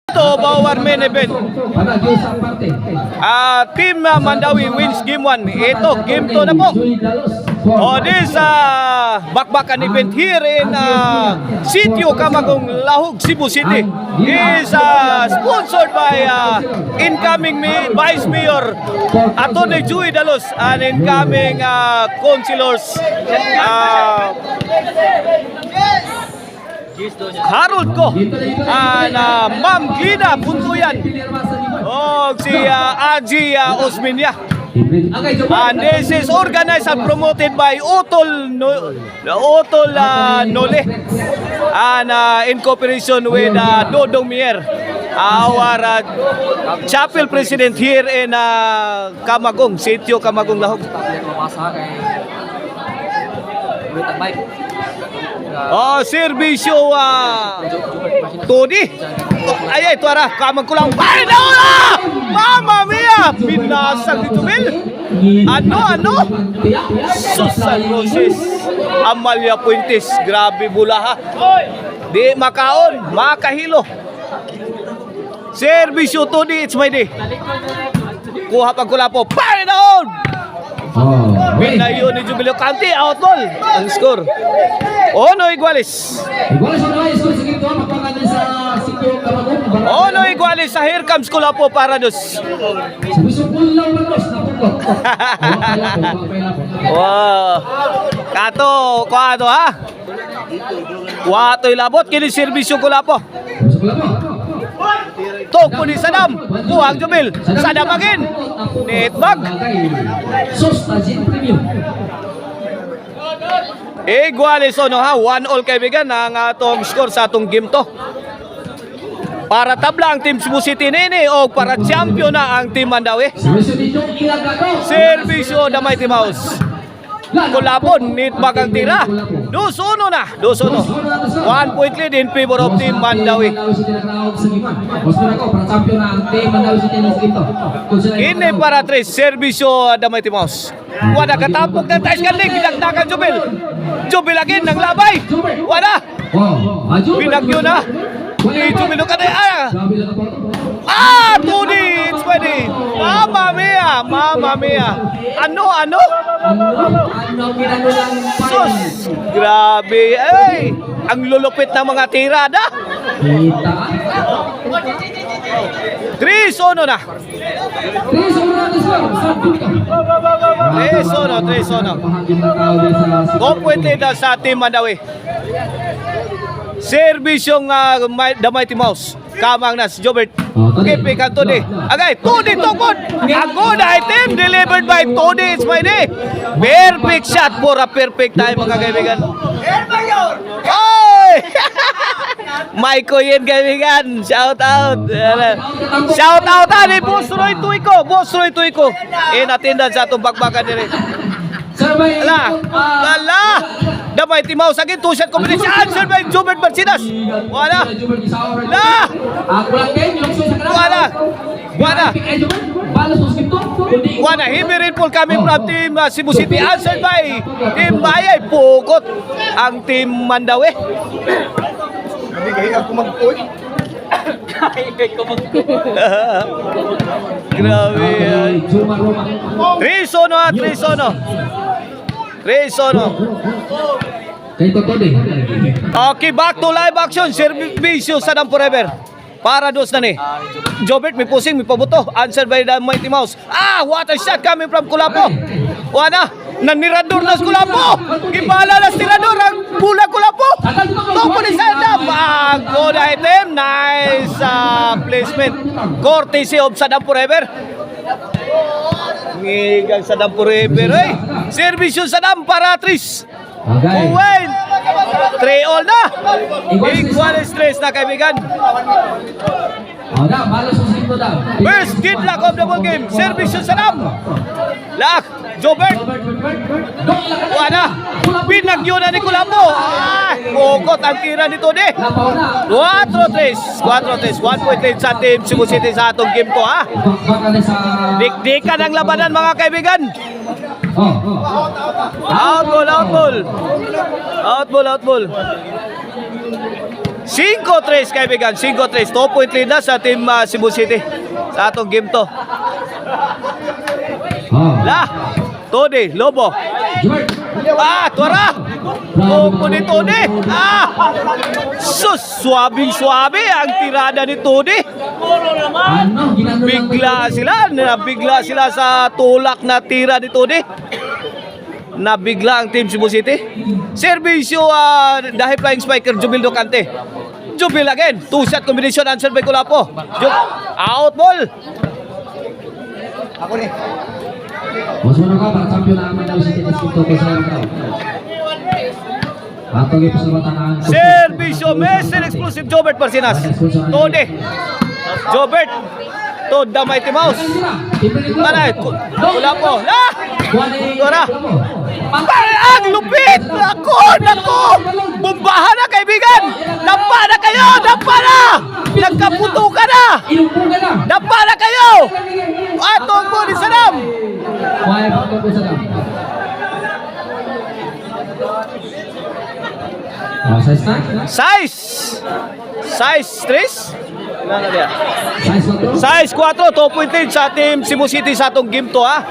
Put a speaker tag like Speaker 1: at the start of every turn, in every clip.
Speaker 1: Ito, our main event. Team Mandawi wins game 1. Ito, game 2 na po. This bakbakan event here in Sitio Camagong, Lahog, Cebu City is sponsored by incoming Vice Mayor Atty. Joey Dalos and incoming councilors Harold Ko and Ma'am Glida Puntuyan o si Aji Osminya. And this is organized and promoted by Otol Nole and in cooperation with Dodong Mier, our chapel president here in Camagong, Sitio Camagong, Lahog. Serbisyo Todi. Ay, ito ara, kamang ko lang. Ay, naula! Mama mia! Binasag ni Jumel. Ano? Susan Roses. Amalia Puentes. Grabe bulaha. Di makaon, makahilo. Serbisyo Todi, it's my day. Kuha pagkula po. Pare down! Pinayo ni Jubilio Canti, out ball. Ang score. Ono Iguales. Ono Iguales sa here comes Kulapo Parados. Wow. Kato, kuato ha. Kuato ilabot kini serbisyo Kulapo. Tok po ni Sadam. Kuhang Jubil. Sadam again. Netbag. Iguales ono ha. 1-1 kaibigan ang atong score sa atong game to. Para tabla ang Team Cebu City nini o para champion na ang Team Mandawi. Servisyo the Mighty Mouse. Kulapon, netbag ang tira. 2-1 na. 2-1. 1 point lead in favor of Team Mandawi. Ini para 3. Servisyo the Mighty Mouse. Wala katapok ng Tais Kandig. Pinagdagan Jubil. Jubil lagi ng labay. Wala. Pinagyo na. Jubil ka na. Tuni. It's pwede. Mama mia. Ano? Sus. Grabe. Ay. Ang lulupit ng mga tirada. 3-1 na. 3-1. Completed sa Team Mandawi. Serbisyong the Mighty Mouse. Kamang na si Jobert. Kipi kan Tony. Agay, Tony tungkod. A good item delivered by Tony. It's my day. Perfect shot for a perfect time mga kaibigan. Oy! Maiko yan kaibigan. Shout out. Shout out ani Boss Roy Tuiko. In attendance sa itong bakbakan nila. Ala! The Mighty Mouse again, 2-shot combination. Answer by Jobert Marcinas. Wala. Heavy rainfall coming from Team Cebu City. Answered by Team Bayay. Pukot ang Team Mandawi. Grabe. 3-1. Okay, back to live action. Servisyo Sadam Forever. Para dos na ni. Jobert may pusing, may pabuto. Answered by the Mighty Mouse. What a shot coming from Kulapo. Wala. Nanirador na Kulapo. Ibala na Tirador ang bula Kulapo. Topo ni Sadam. Good item. Nice placement. Courtesy of Sadam Forever. Ngigang Sadam Forever. Servisyo Sadam para Tris. Uwain. 3-all na. Equal stress na kaibigan. First kidlock of the ball game. Servisyo Sadam. Lak. Jobert. Wala. Pinagyo na ni Kulapo. Bukot ang tira nito ni. 4-3. 1 point lead sa Team Cebu City sa atong game to ha. Dikdikan ang labanan mga kaibigan. Out ball. 5-3 kaibigan, 5-3. 2 point lead na sa team Cebu City. Sa atong game to. La, Tony, Lobo. Tuara. Opo ni Tony. Suwabing-suwabe ang tirada ni Tony. Nabigla sila sa tulak na tira ni Tony. Nabigla ang team Cebu City. Servisyo dahil flying spiker Jubil Docante. Jubil again. 2-shot combination answer by Kulapo. Out ball. Ako ni.
Speaker 2: Masuk ka para champion na ang Davao City Distrito ko sa Arao. Ato gi pasalamatan ang
Speaker 1: Servisyo Messi exclusive Jobert Parsinas. Tony. Jobert. To the Mighty Mouse. Manay. Kulapo. Tuara. Ang lupit! Nako! Bumbahan na kaibigan! Dampa na kayo! Dampa na! Nagkaputo ka na! Dampa na kayo! Atong po ni Saddam! Size 3? Size 4, 2 point lead sa team Cebu City sa atong game to ha.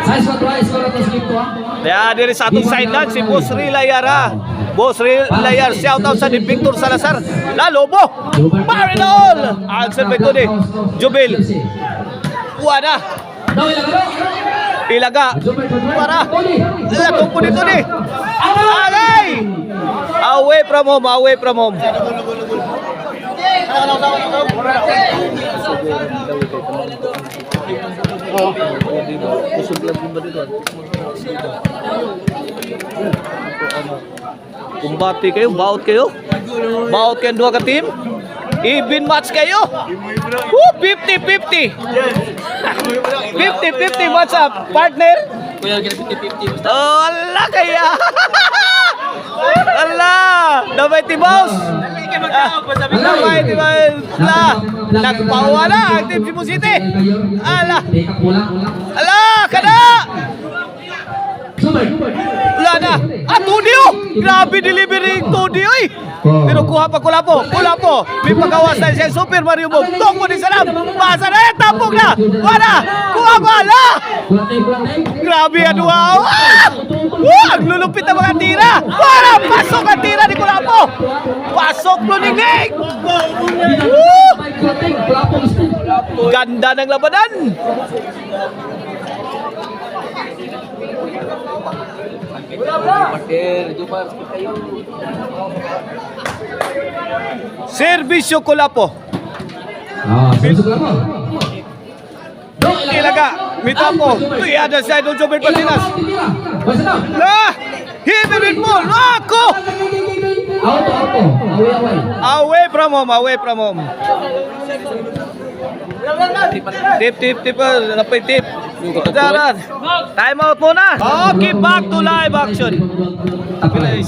Speaker 2: Size 4 score ato sa game to ha.
Speaker 1: Kaya diri sa atong sideline si Boss Rilayar ha. Boss Rilayar, shout out sa ni Victor Salazar. Lobo! Marinol! Answer by Tony. Jubil. Wada. Ilaga. Para. Latong po ni Tony. Agay! Away from home. Kumbati kayo, baut kayo dua ka team. Even match kayo. 50-50. 50-50 match up, partner. Allah kaya. Allah, damay tibaws. Damay tibaws. Nagpawa na ang team Cebu City. Allah. Allah, kada. Wala na. Tudio! Grabe delivery Tudio eh. Pero kuha pa Kulapo. May pagawas na siya Super Mario Bob. Tungko ni Saddam. Pasa na eh. Tapok na. Wala. Kuha pa. Ala. Grabe yan. Wow. Ang lulupit na mga tira. Wala. Pasok ang tira ni Kulapo. Pasok Luningning. Ganda ng labanan. Servisyo Kulapo.
Speaker 2: Servisyo Kulapo.
Speaker 1: Ilaga, Mitapo. Tuyada sa idol Jobert Parsinas. Hibibit mo. Ako. Away from home. Tip. Napay tip. Time out muna. Okay, back to live action. Pilay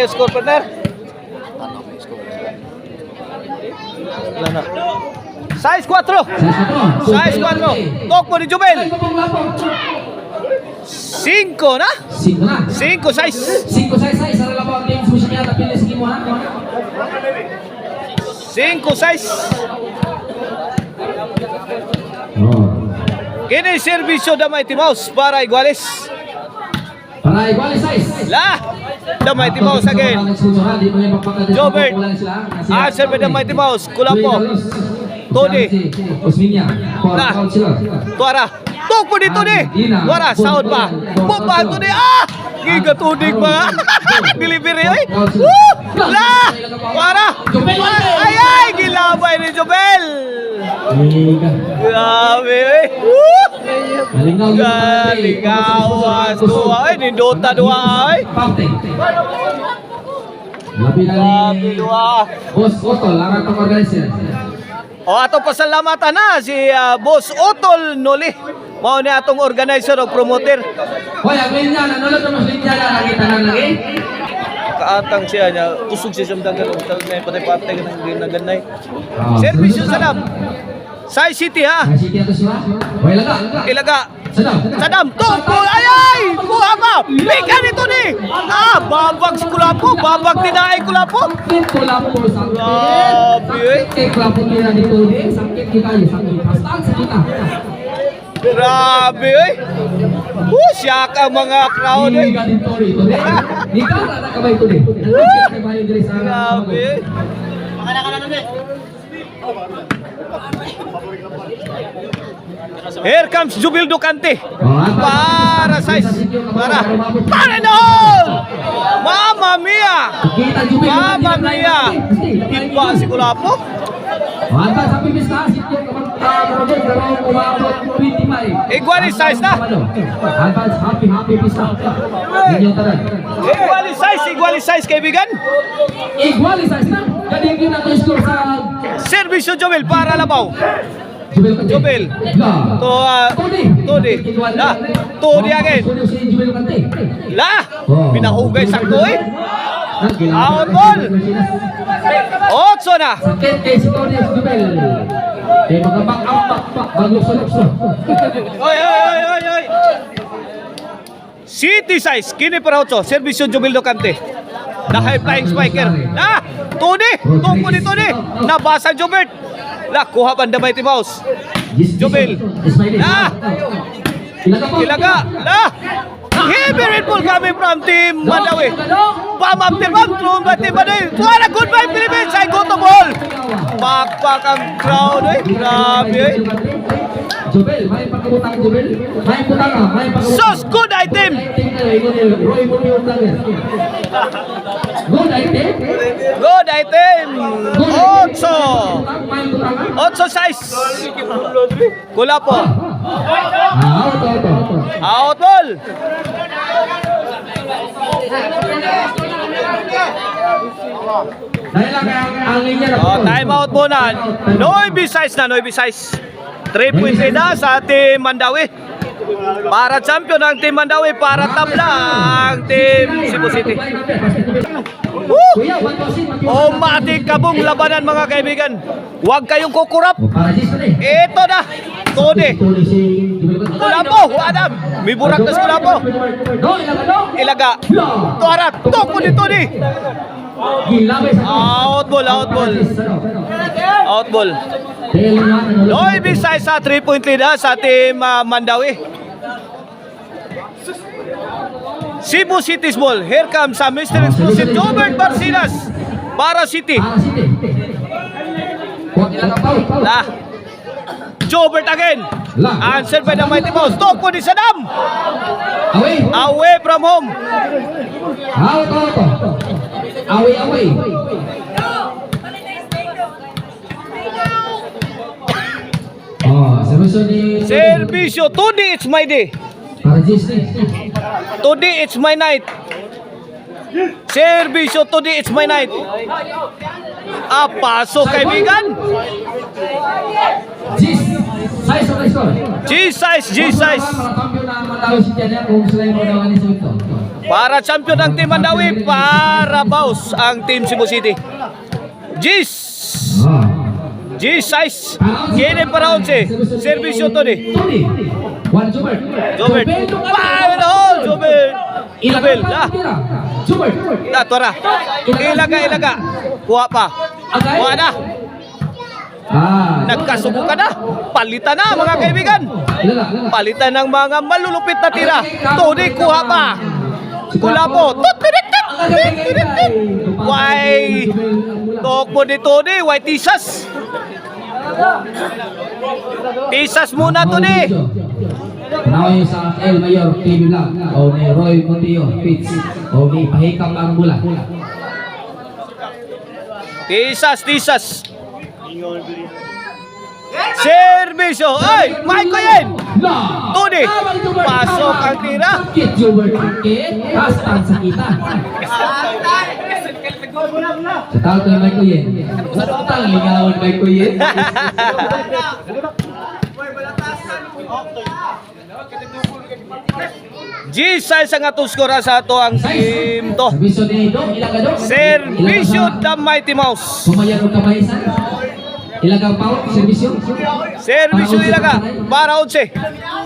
Speaker 1: score partner. Size 4. Tok mo ni Jubel. 5 na? 5 size.
Speaker 2: 5 size sa labang team susi niya tapi lagi mo ha.
Speaker 1: 5 size. Kini servisyo da Mighty Mouse para Iguales.
Speaker 2: Size.
Speaker 1: La, the Mighty Mouse again. Jobert. Answer by the Mighty Mouse. Kulapo. Tony. Tuara. Tok po dito ni. Tuara, sound pa. Bomba Tony. Giga tudig pa. Delivery ay. La. Tuara. Ay, gilabay ni Jobel. Grabe eh. Galingawas dua ay ni Dota dua ay. Grabe dua.
Speaker 2: Boss Otol, larang pag-organizer.
Speaker 1: Ato pasalamatan na si Boss Otol Noli. Mao ni atong organizer o promoter.
Speaker 2: Hoy, ang linya na nulot mo linya na nakita na lagi.
Speaker 1: Kaatang siya niya, usog siya sa dagat ng patay-patay ng ganay. Servisyo Saddam. Sai City ha.
Speaker 2: Sai City ato siya. Hoy, ilaga.
Speaker 1: Sadam, tupo, ay! Kuha ba? Bika nito ni! Babag si Kulapo, babag tinaay Kulapo.
Speaker 2: Sakit Kulapo, sakit.
Speaker 1: Grabe, eh.
Speaker 2: Sakit Kulapo nila dito, eh. Sakit kita, sakit. Basta ang sakit ah.
Speaker 1: Grabe, eh. Siyak ang mga crowd, eh.
Speaker 2: Hindi ka dito rito, eh. Hindi ka na kamay ko, eh.
Speaker 1: Grabe, eh. Here comes Jubil Ducante. Para size. Para noon! Mamma mia! Mamma mia! Iba si Kulapo.
Speaker 2: Mata sa pipis na sityo kumabot 25.
Speaker 1: Equal size na.
Speaker 2: Advance happy pista. Inyong tanan.
Speaker 1: Equal size kaibigan.
Speaker 2: Equal size na. Galing yun ang score sa
Speaker 1: Servisyo Jubil para Labaw.
Speaker 2: Jubel.
Speaker 1: Jubil. Todi. Todi again. Pinahugay sakto eh. Out ball. Otso na.
Speaker 2: Sakit kay si Tony Jubel. Kaya mga back baglukso.
Speaker 1: Oy. City size. Kini para Otso. Servisyo Jubil Ducante. The high flying spiker. Todi. Tungko ni Todi. Nabasa Jubert. Kuha pa damay Timaus. Jubil. Ilaga. Heavy Red Bull coming from Team Mandawi. Pam after pam thrown by Team Mandawi. What a good by Philippines. I go to ball. Pakpak ang crowd eh. Grabe eh.
Speaker 2: Jubel, may pagkabutang Jubel. May putang, may pagkabutang.
Speaker 1: Sos good item. Good item. Otso size. Kulapo. Out ball. Time out muna. Noibi size na, Noibi size. 3 points na sa Team Mandawi. Para champion ang Team Mandawi, para tabla ang Team Cebu City. Matik kabong labanan mga kaibigan. Huwag kayong kukurap. Ito na. Todi. Kulapo. Adam. May burak na si Kulapo. Ilaga. Tuarat. Toko ni Todi. Out ball. Noibi size sa 3-point lead sa Team Mandawi. Cebu City's ball. Here comes sa Mr. Exclusive Jobert Barcinas para City. Jobert again. Answered by the Mighty Mouse. Toko ni Sadam. Away from home.
Speaker 2: Away.
Speaker 1: Servisyo. Today it's my day. Today it's my night. Servisyo. Today it's my night. Pasok kaibigan. G-size. Para champion ang Team Mandawi, para boss ang Team Cebu City. G-size. Kini para 11. Servisyo to di. Jobert. Jobel. Tora. Ilaga. Kuha pa. Kuha na. Nagkasuko ka na. Palitan na mga kaibigan. Palitan ng mga malulupit na tira. Todi, kuha pa. Kulapo. Why? Tokbo ni Todi. Why tisas? Tisas muna Todi.
Speaker 2: Naway sa El Mayor TV Vlog o ni Roy Montillo Pitch o ni Pahikam ang Bula.
Speaker 1: Tisas. Servisyo. Ay, Mike Koyen. Todi. Pasok ang tira.
Speaker 2: Sakit Jobert. Hashtag sakitan. Sa tao ko yung Mike Koyen. Sa tao lingawan Mike Koyen.
Speaker 1: G-size ang atong skora sa ato ang team to.
Speaker 2: Servisyo ni Ido.
Speaker 1: Servisyo the Mighty Mouse.
Speaker 2: Pumayan o kamaysan. Ilagang pao. Servisyo.
Speaker 1: Servisyo ilaga. Para 11.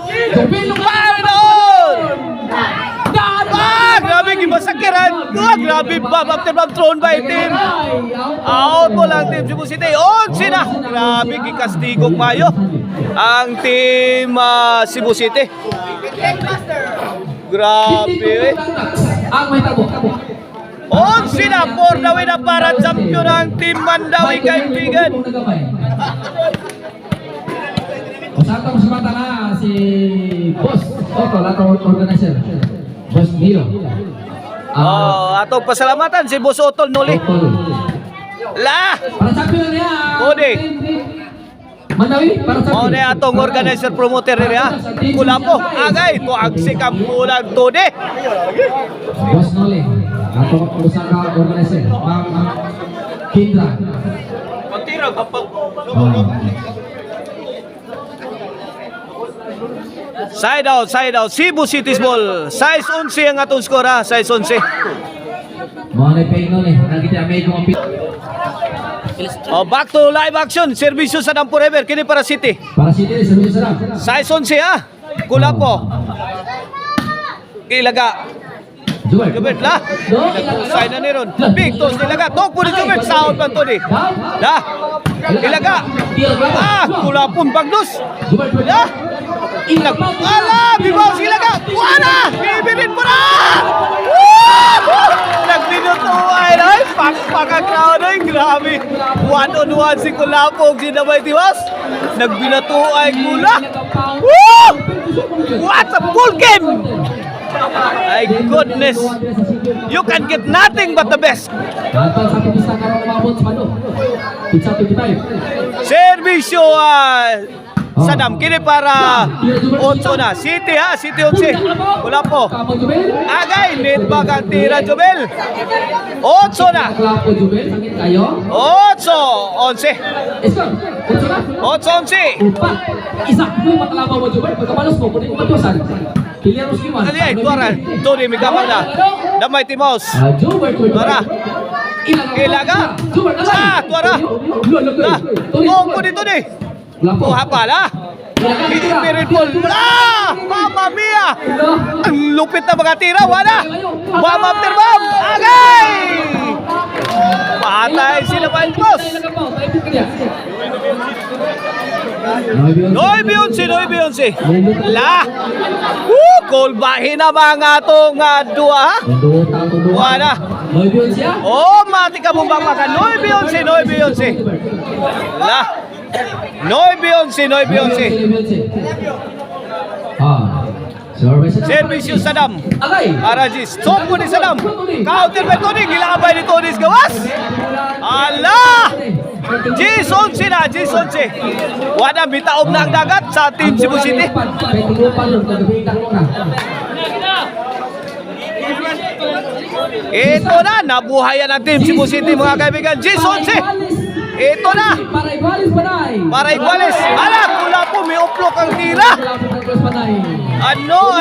Speaker 2: Jubil
Speaker 1: Para doon! Grabe, gimasakiran. Grabe, Bob, after Bob thrown by team. Out mo lang team Cebu City. 11 na. Grabe, gikastigong mayo ang team Cebu City. Grabe.
Speaker 2: Ang may tabo.
Speaker 1: 11 na for the win na para champion ang team Mandawi, kaibigan.
Speaker 2: Usapang sumata na si Boss Toto, lato organizer. Boss Milo.
Speaker 1: Atong pasalamatan si Boss Otol Noli. La!
Speaker 2: Para champion niya.
Speaker 1: Ode.
Speaker 2: Mandawi, para champion.
Speaker 1: Ode atong organizer promoter niya. Kulapo. Agay, tuag si Kampulang Tode.
Speaker 2: Boss Noli. Ato usaka organizer. Pang Kindra.
Speaker 1: Pagtirag, Side out. Cebu City's ball. Size 11 ang atong score ha. Size 11.
Speaker 2: Mga nagpahingon eh. Nakita may kumapit.
Speaker 1: Back to live action. Servisyo sa Dam Forever. Kini para City.
Speaker 2: Para City, sabi sa sarap.
Speaker 1: Size 11 ha. Kulapo. Ilaga. Jubert la. Sign na ni Ron. Big toss nilaga. Tok po ni Jubert. Sound man to ni. La. Ilaga. Kulapon Bagnos. La. Ilag. Ala, bibaw sila ka. Wala! Bibirin mo na! Nagbinutuay na. Pakakrown ay grabe. 1-on-1 si Kulapog. Si Damay Tiwas. Nagbinatuay mula. Woo! What a full game! My goodness. You can get nothing but the best.
Speaker 2: Natal sa pipista karong umabot sa Pado. Pizza 55.
Speaker 1: Servisyo Sadam, kini para 8 na. City ha, City 11. Wala po. Agay, net bagang tira Jobel. 8 na.
Speaker 2: Klapo Jubel, sakit kayo.
Speaker 1: 8, 11.
Speaker 2: Eskor,
Speaker 1: 8, 11.
Speaker 2: Upat. Isa ko matalaba mo Jubel, pagkapalos mo kunin ko matusan. Pilihan mo skiman.
Speaker 1: Ano yan? Tuwaran. Tony, may kamang na. Damay Timaus.
Speaker 2: Jubel,
Speaker 1: Tuwara. Ilaga. Tuwara. Tungko dito ni. Kuha pala. Spirit ball. Mama mia. Ang lupit na mga tira. Wala. Bomb after bomb. Agay. Patay sila pa yung boss. Noy Beyonce. La. Kolbahin na mga itong dua ha. Wala. Mati ka mong baka. Noy Beyonce. La. Noy Beyonce. Servisyo Sadam. Arajis. Sopo ni Sadam. Counter by Tony. Gilabay ni Tony gawas. Ala! Gis 11 na. Wala bitaob na ang dagat sa team Cebu City. Ito na. Nabuhayan ang team Cebu City mga kaibigan. Gis 11. Ito na. Para iguales. Ala, kula po, may uplok ang tira. Ano?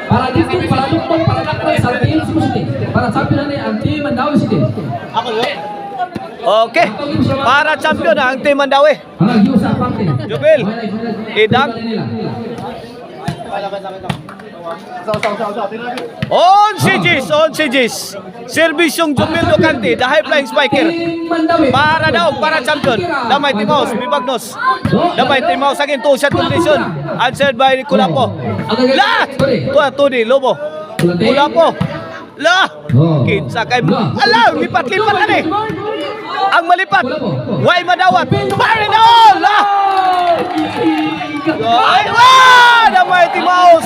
Speaker 2: Para dito, para lukpong, para lakpay sa team Cebu City. Para champion na ang team Mandawi City.
Speaker 1: Okay. Para champion na ang team Mandawi. Jubel. Idang. 11 G's. Servisyong Jumil Ducante, the high flying spiker. Para daw, para champion. Damay Timaus, Bibagnos. Damay Timaus, again, 2-shot completion. Answered by Kulapo. La! Tony, Lobo. Kulapo. La! Kinsa kay ala, lipat-lipat na ni. Ang malipat. Way madawat. Para daw! La! Ay, Damay Timaus,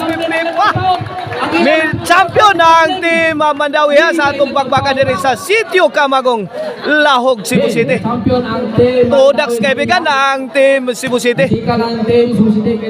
Speaker 1: may champion ng team Mandawi sa atong pagbakan diri sa Sitio Camagong, Lahog, Cebu City.
Speaker 2: Champion ang team.
Speaker 1: Products kaibigan ang team Cebu City.
Speaker 2: Ika ng team Cebu City.